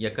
1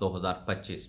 2025।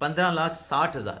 15,60,000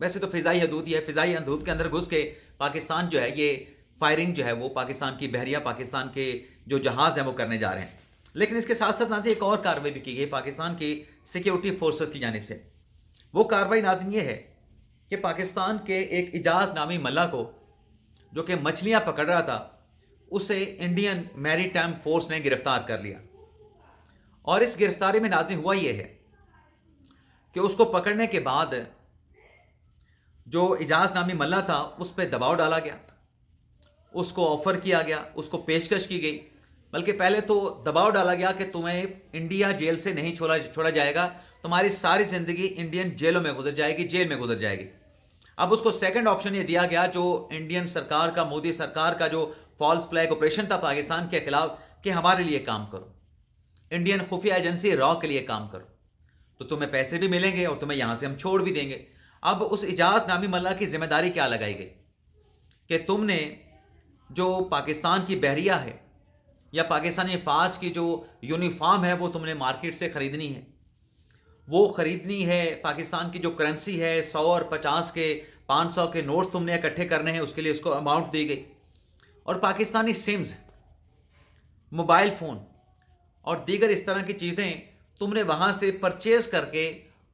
ویسے تو فضائی حدود ہی ہے، فضائی حدود کے اندر گھس کے پاکستان جو ہے یہ فائرنگ جو ہے وہ پاکستان کی بحریہ، پاکستان کے جو جہاز ہیں وہ کرنے جا رہے ہیں. لیکن اس کے ساتھ ساتھ ناظرین ایک اور کارروائی بھی کی گئی پاکستان کی سیکیورٹی فورسز کی جانب سے. وہ کارروائی ناظرین یہ ہے کہ پاکستان کے ایک اجاز نامی ملا کو جو کہ مچھلیاں پکڑ رہا تھا، اسے انڈین میری ٹائم فورس نے گرفتار کر لیا. اور اس گرفتاری میں ناظرین ہوا یہ ہے کہ اس کو پکڑنے کے بعد جو اجاز نامی ملا تھا اس پہ دباؤ ڈالا گیا، اس کو آفر کیا گیا، اس کو پیشکش کی گئی، بلکہ پہلے تو دباؤ ڈالا گیا کہ تمہیں انڈیا جیل سے نہیں چھوڑا جائے گا، تمہاری ساری زندگی انڈین جیلوں میں گزر جائے گی، جیل میں گزر جائے گی. اب اس کو سیکنڈ آپشن یہ دیا گیا جو انڈین سرکار کا، مودی سرکار کا جو فالس فلیگ آپریشن تھا پاکستان کے خلاف، کہ ہمارے لیے کام کرو، انڈین خفیہ ایجنسی را کے لیے کام کرو، تو تمہیں پیسے بھی ملیں گے اور تمہیں یہاں سے ہم چھوڑ بھی دیں گے. اب اس اجاز نامی ملا کی ذمہ داری کیا لگائی گئی کہ تم نے جو پاکستان کی بحریہ ہے یا پاکستانی فوج کی جو یونیفارم ہے وہ تم نے مارکیٹ سے خریدنی ہے، وہ خریدنی ہے. پاکستان کی جو کرنسی ہے 100 اور 50 کے 500 کے نوٹس تم نے اکٹھے کرنے ہیں، اس کے لیے اس کو اماؤنٹ دی گئی. اور پاکستانی سمز، موبائل فون اور دیگر اس طرح کی چیزیں تم نے وہاں سے پرچیز کر کے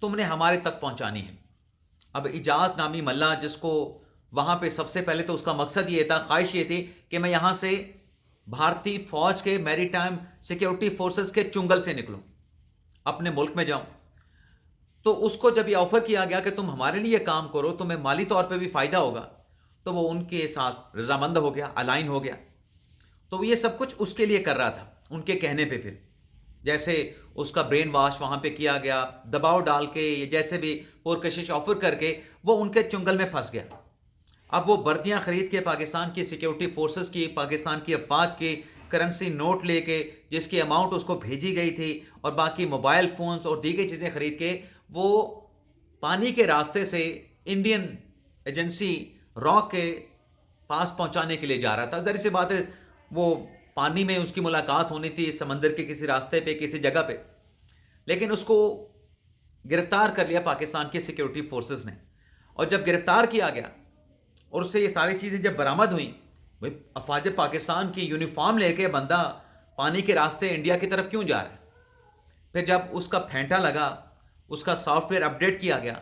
تم نے ہمارے تک پہنچانی ہے. اب اجاز نامی ملا جس کو وہاں پہ سب سے پہلے تو اس کا مقصد یہ تھا، خواہش یہ تھی کہ میں یہاں سے بھارتی فوج کے میری ٹائم سیکیورٹی فورسز کے چنگل سے نکلوں، اپنے ملک میں جاؤں. تو اس کو جب یہ آفر کیا گیا کہ تم ہمارے لیے کام کرو، تمہیں مالی طور پہ بھی فائدہ ہوگا، تو وہ ان کے ساتھ رضامند ہو گیا، الائن ہو گیا. تو یہ سب کچھ اس کے لیے کر رہا تھا ان کے کہنے پہ. پھر جیسے اس کا برین واش وہاں پہ کیا گیا، دباؤ ڈال کے، جیسے بھی پرکشش آفر کر کے وہ ان کے چنگل میں پھنس گیا. اب وہ بردیاں خرید کے پاکستان کی سیکیورٹی فورسز کی، پاکستان کی افواج کی کرنسی نوٹ لے کے، جس کی اماؤنٹ اس کو بھیجی گئی تھی، اور باقی موبائل فونز اور دیگر چیزیں خرید کے وہ پانی کے راستے سے انڈین ایجنسی را کے پاس پہنچانے کے لیے جا رہا تھا. ظاہر سی بات ہے وہ پانی میں اس کی ملاقات ہونی تھی، سمندر کے کسی راستے پہ، کسی جگہ پہ، لیکن اس کو گرفتار کر لیا پاکستان کی سیکیورٹی فورسز نے. اور جب گرفتار کیا گیا اور اس سے یہ ساری چیزیں جب برآمد ہوئیں، بھائی افواج پاکستان کی یونیفارم لے کے بندہ پانی کے راستے انڈیا کی طرف کیوں جا رہا ہے؟ پھر جب اس کا پھینٹا لگا، اس کا سافٹ ویئر اپڈیٹ کیا گیا،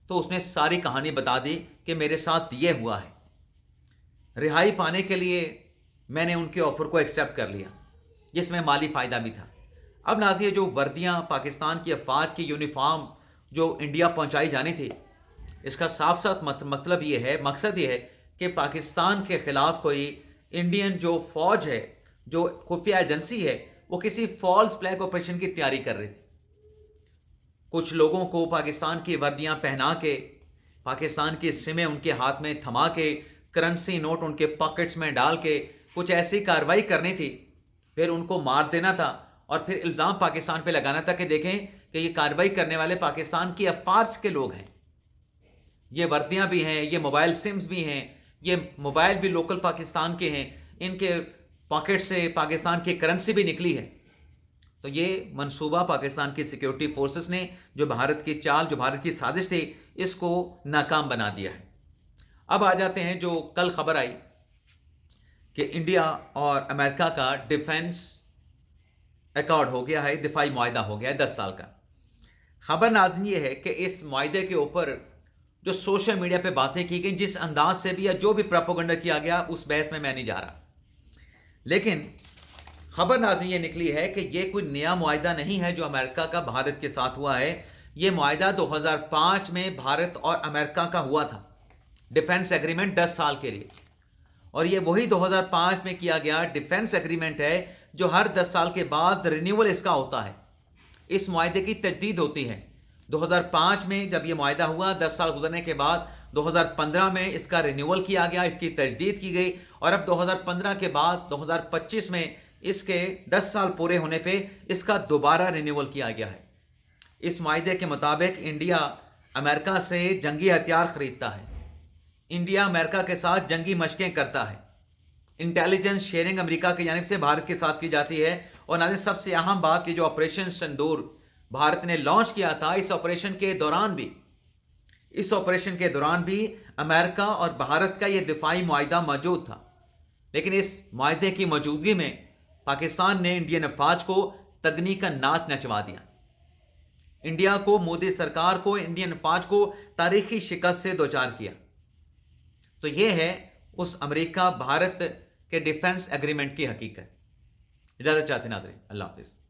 تو اس نے ساری کہانی بتا دی کہ میرے ساتھ یہ ہوا ہے. رہائی پانے کے لیے میں نے ان کے آفر کو ایکسیپٹ کر لیا، جس میں مالی فائدہ بھی تھا. اب ناظرین جو وردیاں پاکستان کی افواج کی یونیفارم جو انڈیا پہنچائی جانی تھی، اس کا صاف صاف مطلب یہ ہے، مقصد یہ ہے کہ پاکستان کے خلاف کوئی انڈین جو فوج ہے، جو خفیہ ایجنسی ہے، وہ کسی فالس فلیگ آپریشن کی تیاری کر رہی تھی. کچھ لوگوں کو پاکستان کی وردیاں پہنا کے، پاکستان کی سمیں ان کے ہاتھ میں تھما کے، کرنسی نوٹ ان کے پاکٹس میں ڈال کے کچھ ایسی کارروائی کرنی تھی، پھر ان کو مار دینا تھا، اور پھر الزام پاکستان پہ لگانا تھا کہ دیکھیں کہ یہ کارروائی کرنے والے پاکستان کی افواج کے لوگ ہیں، یہ وردیاں بھی ہیں، یہ موبائل سمز بھی ہیں، یہ موبائل بھی لوکل پاکستان کے ہیں، ان کے پاکٹ سے پاکستان کی کرنسی بھی نکلی ہے. تو یہ منصوبہ پاکستان کی سیکیورٹی فورسز نے، جو بھارت کی چال، جو بھارت کی سازش تھی، اس کو ناکام بنا دیا ہے. اب آ جاتے ہیں جو کل خبر آئی کہ انڈیا اور امریکہ کا ڈیفنس ایکارڈ ہو گیا ہے، دفاعی معاہدہ ہو گیا ہے 10 سال کا. خبر ناظرین یہ ہے کہ اس معاہدے کے اوپر جو سوشل میڈیا پہ باتیں کی گئیں، جس انداز سے بھی یا جو بھی پروپیگنڈا کیا گیا، اس بحث میں نہیں جا رہا، لیکن خبر ناظرین یہ نکلی ہے کہ یہ کوئی نیا معاہدہ نہیں ہے جو امریکہ کا بھارت کے ساتھ ہوا ہے. یہ معاہدہ 2005 میں بھارت اور امریکہ کا ہوا تھا، ڈیفنس ایگریمنٹ 10 سال کے لیے. اور یہ وہی 2005 میں کیا گیا ڈیفنس ایگریمنٹ ہے جو ہر 10 سال کے بعد رینیول اس کا ہوتا ہے، اس معاہدے کی تجدید ہوتی ہے. 2005 میں جب یہ معاہدہ ہوا، 10 سال گزرنے کے بعد 2015 میں اس کا رینیول کیا گیا، اس کی تجدید کی گئی، اور اب 2015 کے بعد 2025 میں اس کے 10 سال پورے ہونے پہ اس کا دوبارہ رینیول کیا گیا ہے. اس معاہدے کے مطابق انڈیا امریکہ سے جنگی ہتھیار خریدتا ہے، انڈیا امریکہ کے ساتھ جنگی مشقیں کرتا ہے، انٹیلیجنس شیئرنگ امریکہ کی جانب سے بھارت کے ساتھ کی جاتی ہے. اور ناظرین سب سے اہم بات کہ جو آپریشن سندور بھارت نے لانچ کیا تھا، اس آپریشن کے دوران بھی اس آپریشن کے دوران بھی امریکہ اور بھارت کا یہ دفاعی معاہدہ موجود تھا، لیکن اس معاہدے کی موجودگی میں پاکستان نے انڈین افواج کو تگنی کا ناچ نچوا دیا۔ انڈیا کو، مودی سرکار کو، انڈین افواج کو تاریخی شکست سے دوچار کیا۔ تو یہ ہے اس امریکہ بھارت کے ڈیفنس ایگریمنٹ کی حقیقت۔ اجازت چاہتے ناظرین، اللہ حافظ۔